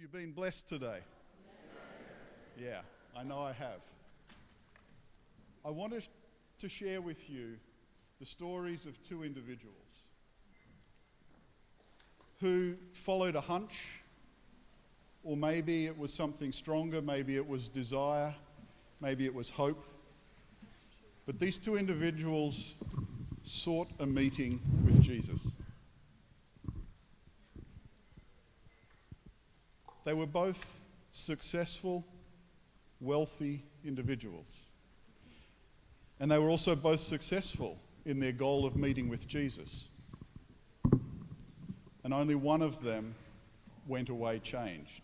you been blessed today? Yeah, I know I have. I wanted to share with you the stories of two individuals who followed a hunch, or maybe it was something stronger, maybe it was desire, maybe it was hope. But these two individuals sought a meeting with Jesus. They were both successful, wealthy individuals. And they were also both successful in their goal of meeting with Jesus. And only one of them went away changed.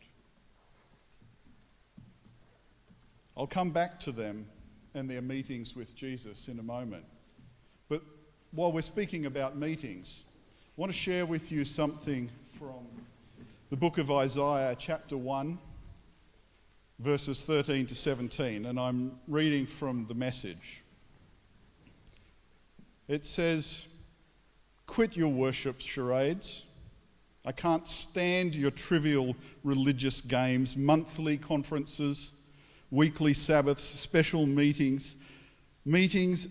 I'll come back to them and their meetings with Jesus in a moment. But while we're speaking about meetings, I want to share with you something from the book of Isaiah, chapter 1, verses 13 to 17, and I'm reading from the Message. It says, "Quit your worship charades. I can't stand your trivial religious games, monthly conferences, weekly Sabbaths, special meetings. Meetings.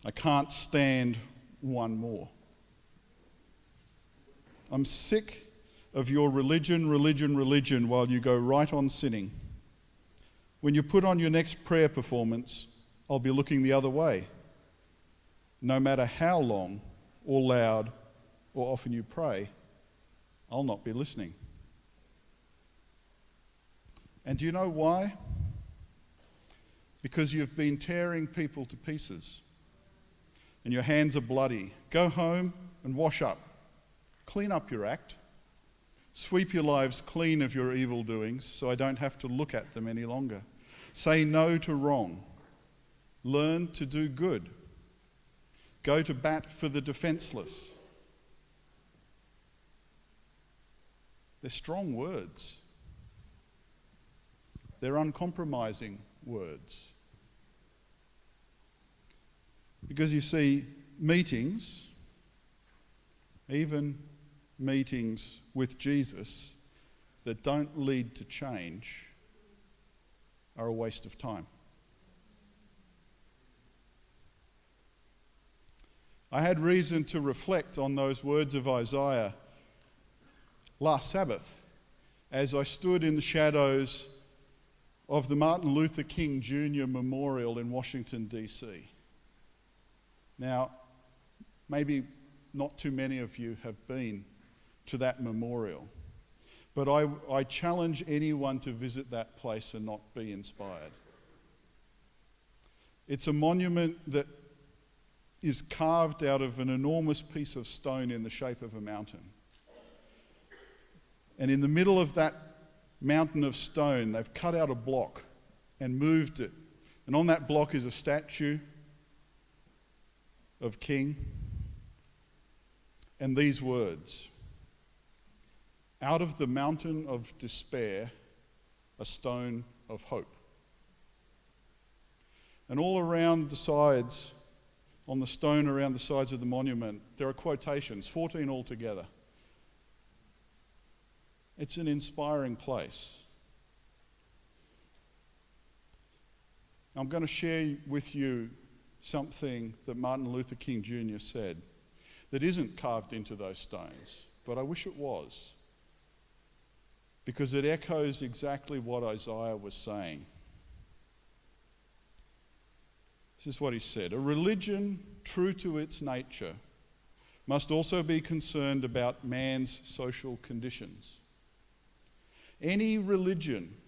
I can't stand one more. I'm sick of your religion while you go right on sinning. When you put on your next prayer performance, I'll be looking the other way. No matter how long or loud or often you pray, I'll not be listening. And do you know why? Because you've been tearing people to pieces and your hands are bloody. Go home and wash up. Clean up your act. Sweep your lives clean of your evil doings so I don't have to look at them any longer. Say no to wrong. Learn to do good. Go to bat for the defenseless." They're strong words. They're uncompromising words. Because you see, meetings, even meetings with Jesus that don't lead to change, are a waste of time. I had reason to reflect on those words of Isaiah last Sabbath as I stood in the shadows of the Martin Luther King Jr. Memorial in Washington, D.C. Now, maybe not too many of you have been to that memorial, but I challenge anyone to visit that place and not be inspired. It's a monument that is carved out of an enormous piece of stone in the shape of a mountain. And in the middle of that mountain of stone, they've cut out a block and moved it. And on that block is a statue of King. And these words, "Out of the mountain of despair, a stone of hope." And all around the sides, on the stone around the sides of the monument, there are quotations, 14 altogether. It's an inspiring place. I'm going to share with you something that Martin Luther King Jr. said that isn't carved into those stones, but I wish it was, because it echoes exactly what Isaiah was saying. This is what he said: "A religion true to its nature must also be concerned about man's social conditions. Any religion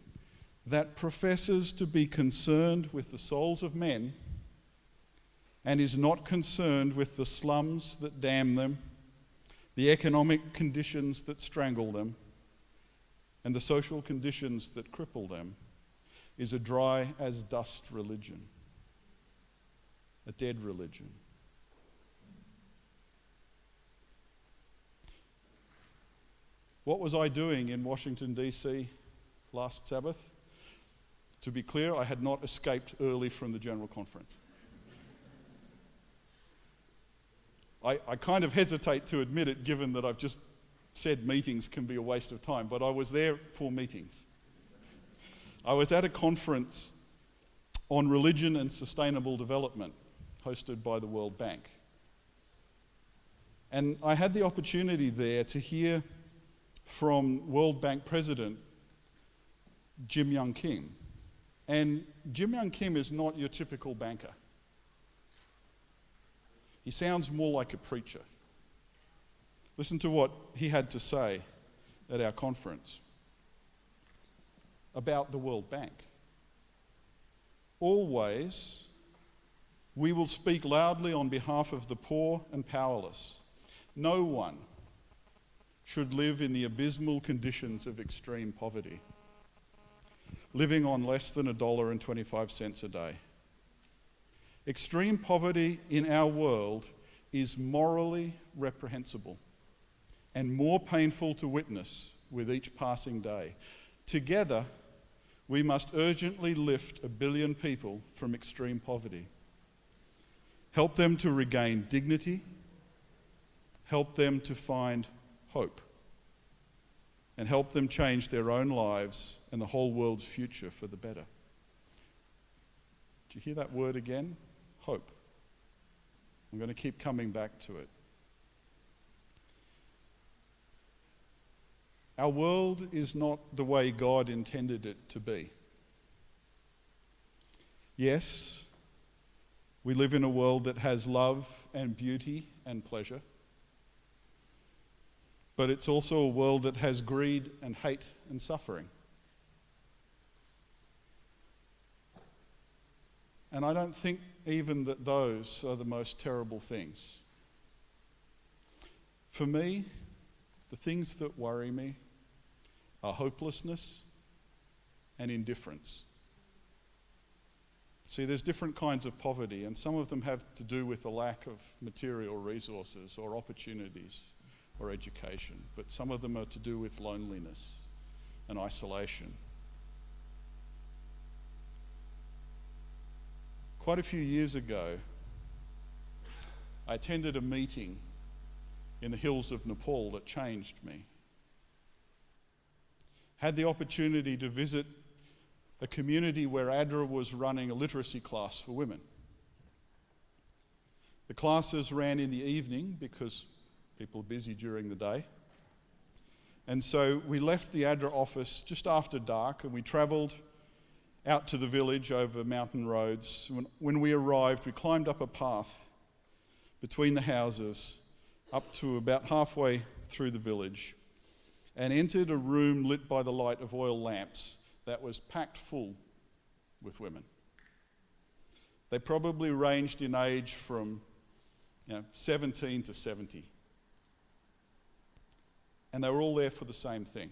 that professes to be concerned with the souls of men and is not concerned with the slums that damn them, the economic conditions that strangle them, and the social conditions that cripple them, is a dry as dust religion, a dead religion." What was I doing in Washington, D.C. last Sabbath? To be clear, I had not escaped early from the General Conference. I kind of hesitate to admit it, given that I've just said meetings can be a waste of time, but I was there for meetings. I was at a conference on religion and sustainable development hosted by the World Bank. And I had the opportunity there to hear from World Bank President Jim Young Kim. And Jim Young Kim is not your typical banker. He sounds more like a preacher. Listen to what he had to say at our conference about the World Bank. Always, we will speak loudly on behalf of the poor and powerless. No one should live in the abysmal conditions of extreme poverty, living on less than $1.25 a day. Extreme poverty in our world is morally reprehensible and more painful to witness with each passing day. Together, we must urgently lift 1 billion people from extreme poverty, help them to regain dignity, help them to find hope, and help them change their own lives and the whole world's future for the better. Did you hear that word again? Hope. I'm going to keep coming back to it. Our world is not the way God intended it to be. Yes, we live in a world that has love and beauty and pleasure, but it's also a world that has greed and hate and suffering. And I don't think even that those are the most terrible things. For me, the things that worry me are hopelessness and indifference. See, there's different kinds of poverty, and some of them have to do with a lack of material resources or opportunities or education, but some of them are to do with loneliness and isolation. Quite a few years ago, I attended a meeting in the hills of Nepal that changed me. Had the opportunity to visit a community where ADRA was running a literacy class for women. The classes ran in the evening because people are busy during the day. And so we left the ADRA office just after dark and we travelled out to the village over mountain roads. When we arrived, we climbed up a path between the houses up to about halfway through the village and entered a room lit by the light of oil lamps that was packed full with women. They probably ranged in age from 17 to 70. And they were all there for the same thing,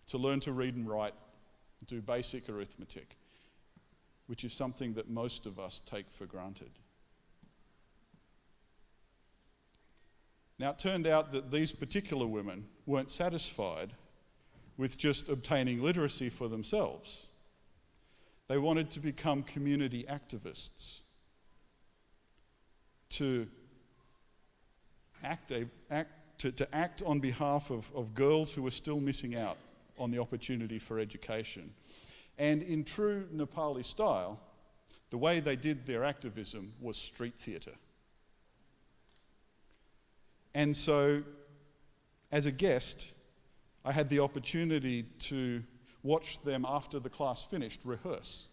to learn to read and write, do basic arithmetic, which is something that most of us take for granted. Now, it turned out that these particular women weren't satisfied with just obtaining literacy for themselves. They wanted to become community activists, to act on behalf of girls who were still missing out on the opportunity for education. And in true Nepali style, the way they did their activism was street theatre. And so, as a guest, I had the opportunity to watch them after the class finished rehearse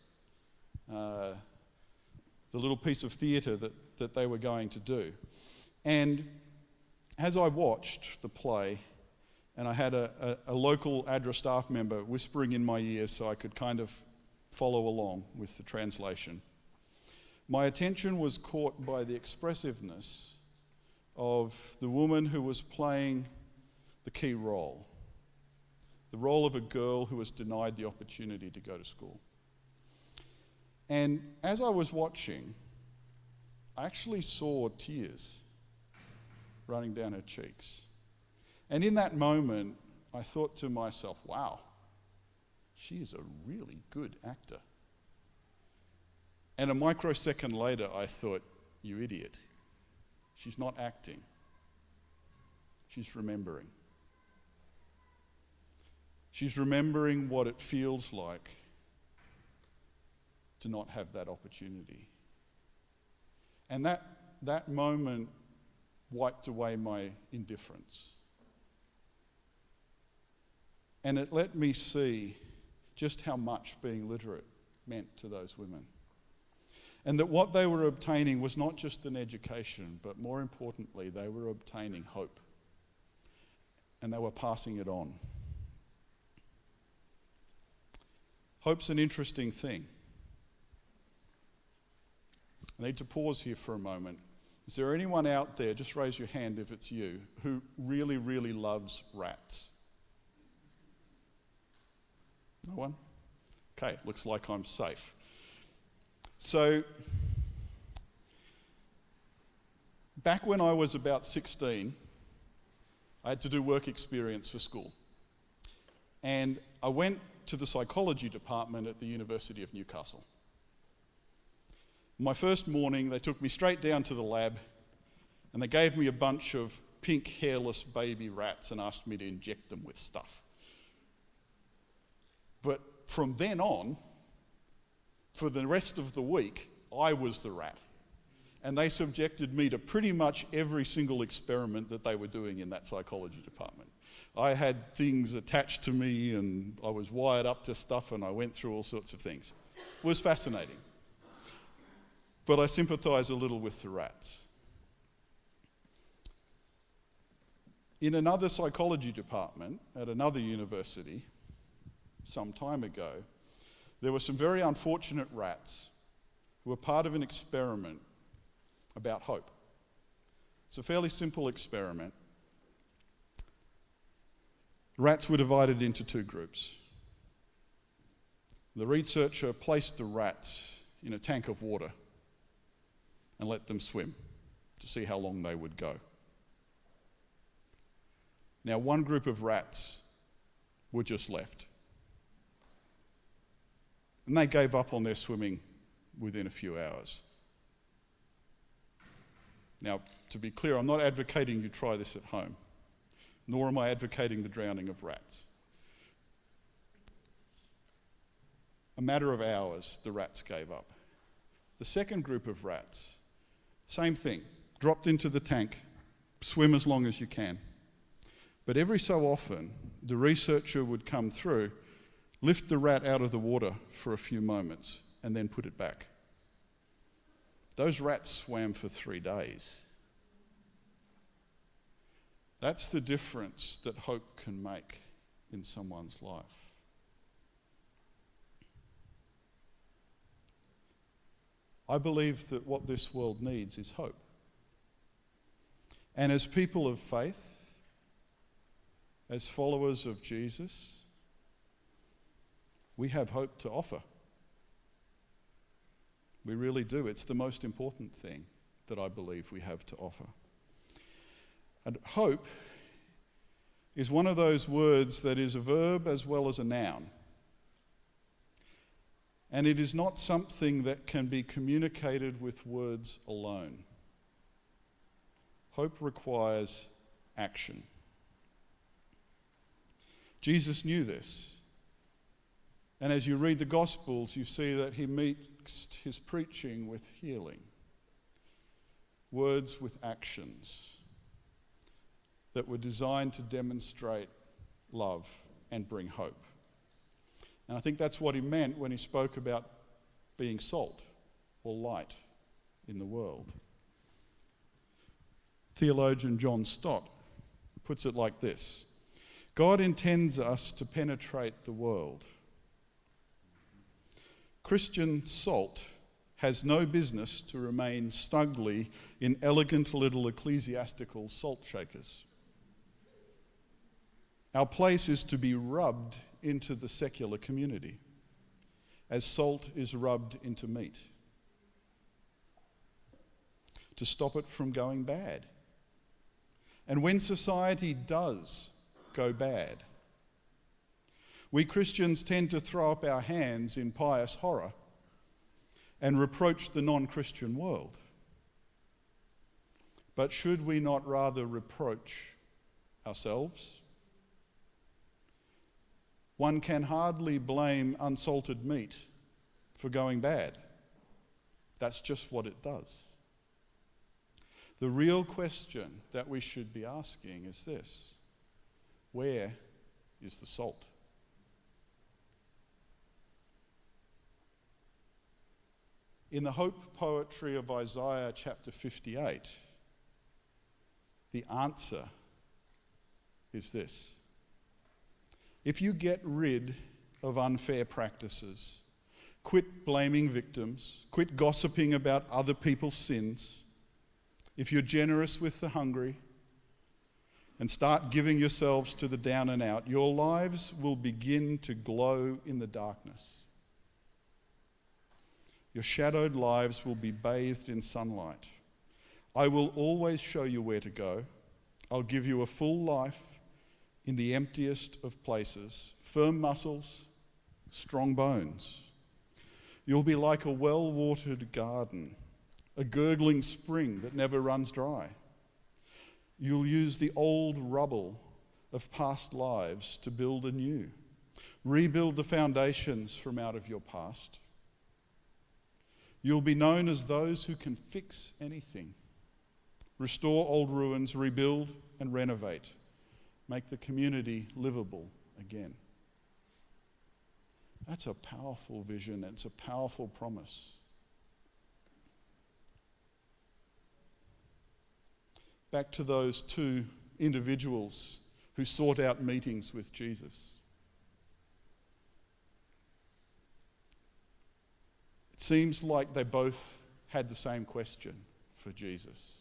the little piece of theatre that they were going to do. And as I watched the play, and I had a local ADRA staff member whispering in my ear so I could kind of follow along with the translation, my attention was caught by the expressiveness of the woman who was playing the key role, the role of a girl who was denied the opportunity to go to school. And as I was watching, I actually saw tears running down her cheeks. And in that moment, I thought to myself, wow, she is a really good actor. And a microsecond later, I thought, you idiot. She's not acting. She's remembering. She's remembering what it feels like to not have that opportunity. And that moment wiped away my indifference. And it let me see just how much being literate meant to those women. And that what they were obtaining was not just an education, but more importantly, they were obtaining hope. And they were passing it on. Hope's an interesting thing. I need to pause here for a moment. Is there anyone out there, just raise your hand if it's you, who really, really loves rats? No one? Okay, looks like I'm safe. So, back when I was about 16, I had to do work experience for school. And I went to the psychology department at the University of Newcastle. My first morning, they took me straight down to the lab and they gave me a bunch of pink hairless baby rats and asked me to inject them with stuff. But from then on, for the rest of the week, I was the rat. And they subjected me to pretty much every single experiment that they were doing in that psychology department. I had things attached to me and I was wired up to stuff and I went through all sorts of things. It was fascinating. But I sympathise a little with the rats. In another psychology department at another university, some time ago, there were some very unfortunate rats who were part of an experiment about hope. It's a fairly simple experiment. Rats were divided into two groups. The researcher placed the rats in a tank of water and let them swim to see how long they would go. Now, one group of rats were just left. And they gave up on their swimming within a few hours. Now, to be clear, I'm not advocating you try this at home, nor am I advocating the drowning of rats. A matter of hours, the rats gave up. The second group of rats, same thing, dropped into the tank, swim as long as you can. But every so often, the researcher would come through, lift the rat out of the water for a few moments, and then put it back. Those rats swam for 3 days. That's the difference that hope can make in someone's life. I believe that what this world needs is hope. And as people of faith, as followers of Jesus, we have hope to offer. We really do. It's the most important thing that I believe we have to offer. And hope is one of those words that is a verb as well as a noun. And it is not something that can be communicated with words alone. Hope requires action. Jesus knew this. And as you read the Gospels, you see that he mixed his preaching with healing, words with actions that were designed to demonstrate love and bring hope. And I think that's what he meant when he spoke about being salt or light in the world. Theologian John Stott puts it like this: God intends us to penetrate the world. Christian salt has no business to remain snugly in elegant little ecclesiastical salt shakers. Our place is to be rubbed into the secular community, as salt is rubbed into meat, to stop it from going bad. And when society does go bad, we Christians tend to throw up our hands in pious horror and reproach the non-Christian world. But should we not rather reproach ourselves? One can hardly blame unsalted meat for going bad. That's just what it does. The real question that we should be asking is this: where is the salt? In the hope poetry of Isaiah chapter 58, the answer is this: if you get rid of unfair practices, quit blaming victims, quit gossiping about other people's sins, if you're generous with the hungry and start giving yourselves to the down and out, your lives will begin to glow in the darkness. Your shadowed lives will be bathed in sunlight. I will always show you where to go. I'll give you a full life in the emptiest of places, firm muscles, strong bones. You'll be like a well-watered garden, a gurgling spring that never runs dry. You'll use the old rubble of past lives to build anew. Rebuild the foundations from out of your past. You'll be known as those who can fix anything, restore old ruins, rebuild and renovate, make the community livable again. That's a powerful vision. It's a powerful promise. Back to those two individuals who sought out meetings with Jesus. It seems like they both had the same question for Jesus.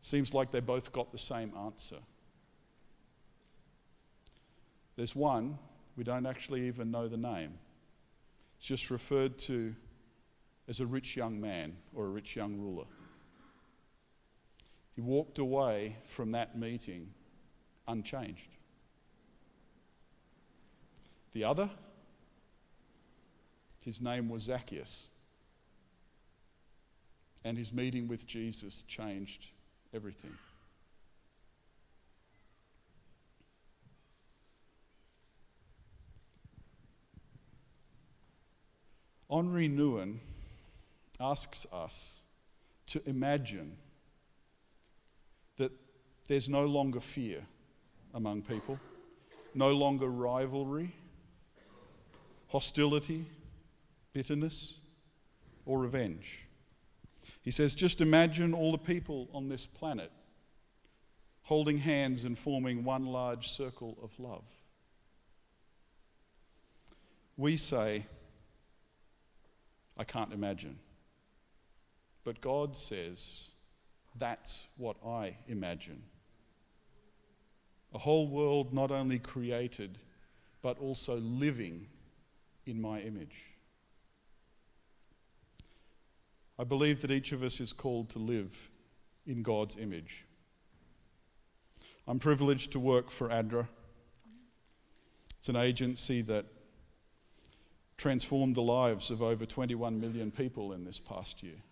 Seems like they both got the same answer. There's one, we don't actually even know the name. It's just referred to as a rich young man or a rich young ruler. He walked away from that meeting unchanged. The other, his name was Zacchaeus, and his meeting with Jesus changed everything. Henri Nouwen asks us to imagine that there's no longer fear among people, no longer rivalry, hostility, bitterness, or revenge. He says, just imagine all the people on this planet holding hands and forming one large circle of love. We say, I can't imagine. But God says, that's what I imagine. A whole world not only created, but also living in my image. I believe that each of us is called to live in God's image. I'm privileged to work for ADRA. It's an agency that transformed the lives of over 21 million people in this past year.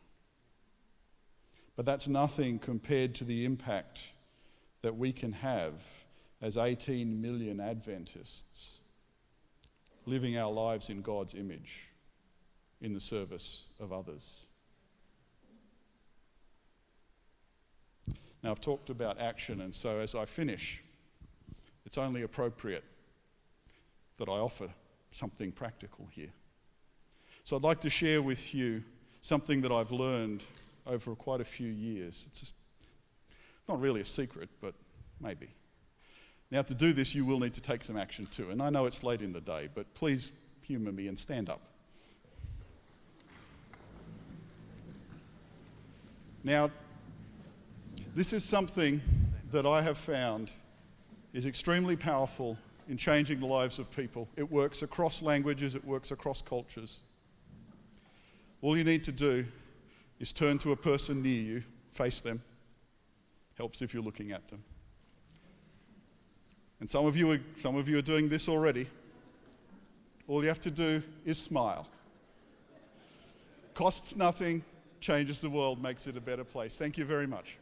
But that's nothing compared to the impact that we can have as 18 million Adventists living our lives in God's image in the service of others. Now, I've talked about action, and so as I finish, it's only appropriate that I offer something practical here. So I'd like to share with you something that I've learned over quite a few years. It's not really a secret, but maybe. Now, to do this, you will need to take some action too. And I know it's late in the day, but please humour me and stand up. Now, this is something that I have found is extremely powerful in changing the lives of people. It works across languages, it works across cultures. All you need to do is turn to a person near you, face them. Helps if you're looking at them. And some of you are doing this already. All you have to do is smile. Costs nothing, changes the world, makes it a better place. Thank you very much.